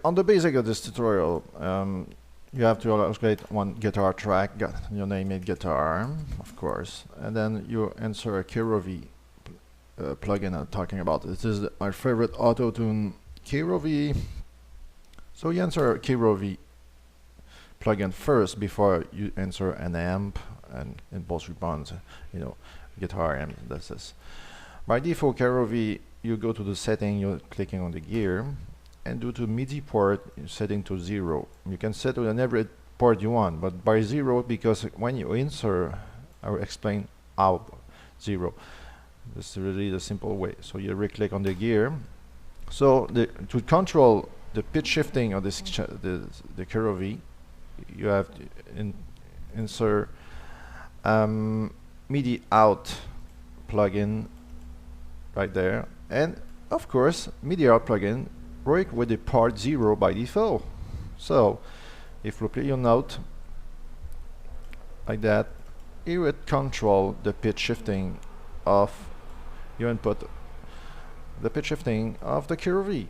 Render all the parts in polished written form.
on the basic of this tutorial, you have to create one guitar track. You name it guitar, of course, and then you insert a KeyRoV plugin I'm talking about. This is my favorite autotune KeyRoV. So you insert a KeyRoV plugin first before you insert an amp and impulse response, guitar amp. That's this. By default, KeyRoV, you go to the setting, you're clicking on the gear, and due to MIDI port, you're setting to 0. You can set to every port you want, but by 0, because when you insert, I will explain how 0. This is really the simple way. So you right-click on the gear. So to control the pitch shifting of this the KeyRoV, you have to insert MIDI out plugin right there, and of course MIDI out plugin work with the part 0 by default. So if you play your note like that, it would control the pitch shifting of your input, the pitch shifting of the KeyRoV.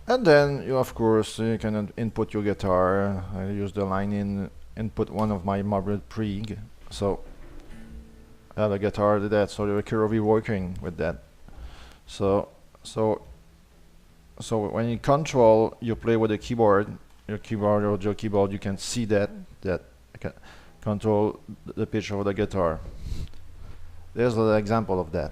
And then you of course you can input your guitar. I use the line in input one of my Marble Prig, so I have a guitar to that, so the KeyRoV working with that. So when you control, you play with the keyboard, your keyboard, you can see that I can control the pitch of the guitar. There's an example of that.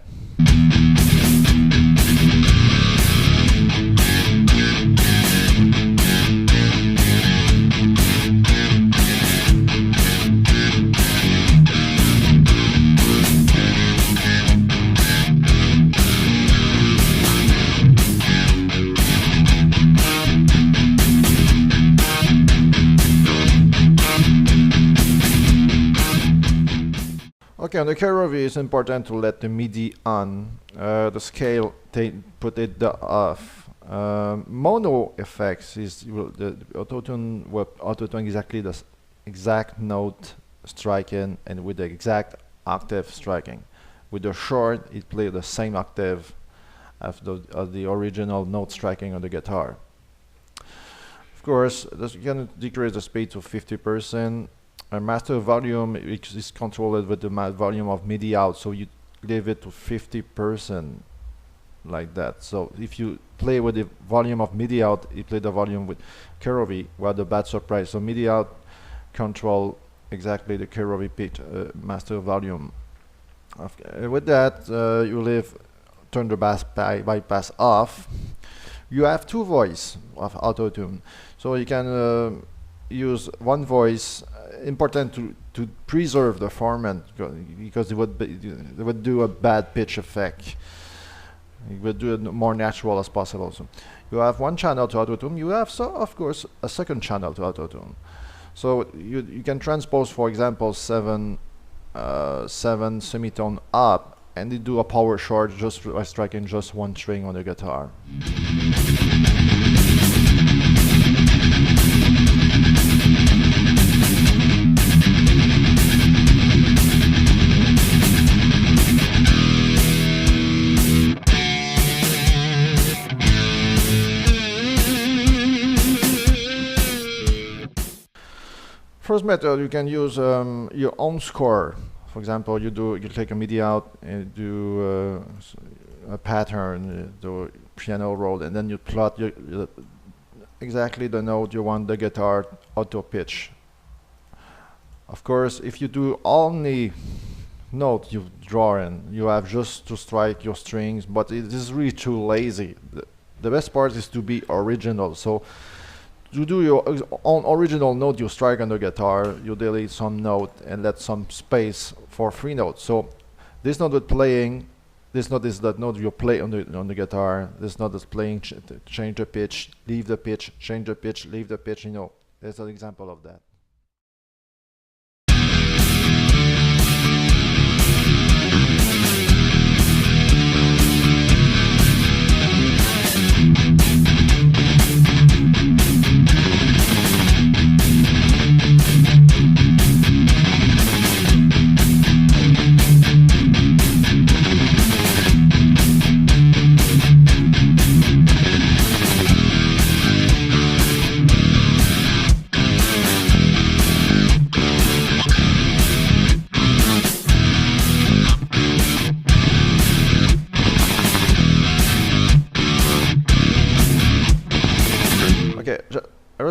Okay, on the KeyRoV, it's important to let the MIDI on, the scale, put it off. Mono effects is the autotune will autotune exactly the exact note striking and with the exact octave striking. With the short, it plays the same octave as the original note striking on the guitar. Of course, you can decrease the speed to 50%. Master volume is controlled with the volume of MIDI out, so you leave it to 50% like that. So if you play with the volume of MIDI out, you play the volume with KeyRoV, well, the bad surprise. So MIDI out control exactly the KeyRoV pitch, master volume. With that, you turn the bass bypass off. You have two voice of autotune, so you can use one voice. Important to preserve the format, because it would do a bad pitch effect. It would do it more natural as possible. So you have one channel to autotune. You have, so of course, a second channel to autotune. So you can transpose, for example, 7 semitone up, and you do a power chord just by striking just one string on the guitar. First method, you can use your own score. For example, you take a MIDI out and do a pattern, do piano roll, and then you plot exactly the note you want the guitar auto pitch. Of course, if you do only note you draw in, you have just to strike your strings, but it is really too lazy. The best part is to be original. So to do your own original note you strike on the guitar, you delete some note and let some space for free notes. So this note with playing, this note is that note you play on the guitar. This note is playing, change the pitch, leave the pitch, change the pitch, leave the pitch. There's an example of that.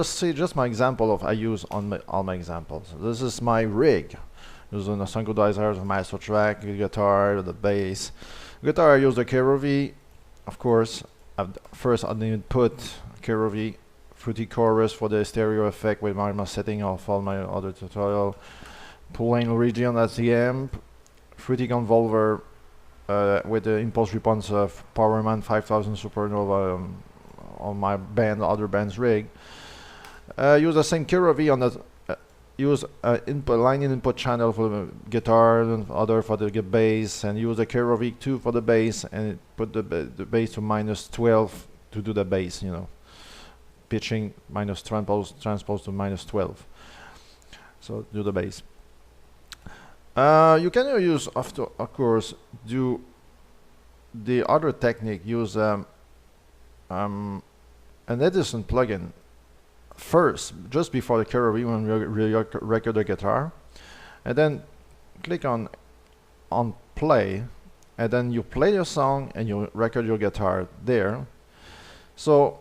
let's see just my example of I use on all my examples. This is my rig. Using a synchronizer, the master track, the guitar, the bass. Guitar I use the KROV, of course. First I need to put KROV fruity chorus for the stereo effect with my setting of all my other tutorial. Pulling region at the amp, fruity convolver with the impulse response of Powerman 5000 Supernova on my band, other band's rig. Use the same KROV on the use line input channel for the guitar and other for the bass, and use the KROV 2 for the bass, and put the bass to -12 to do the bass, you know, pitching minus transpose to -12. So do the bass. You can use, of course, do the other technique. Use an Edison plugin first, just before the KROV when we record the guitar, and then click on play, and then you play your song and you record your guitar there. So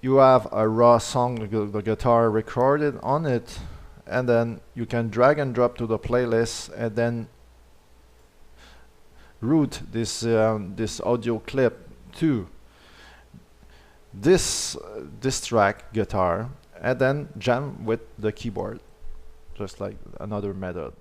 you have a raw song, the guitar recorded on it, and then you can drag and drop to the playlist and then route this this audio clip to this track guitar, and then jam with the keyboard, just like another method.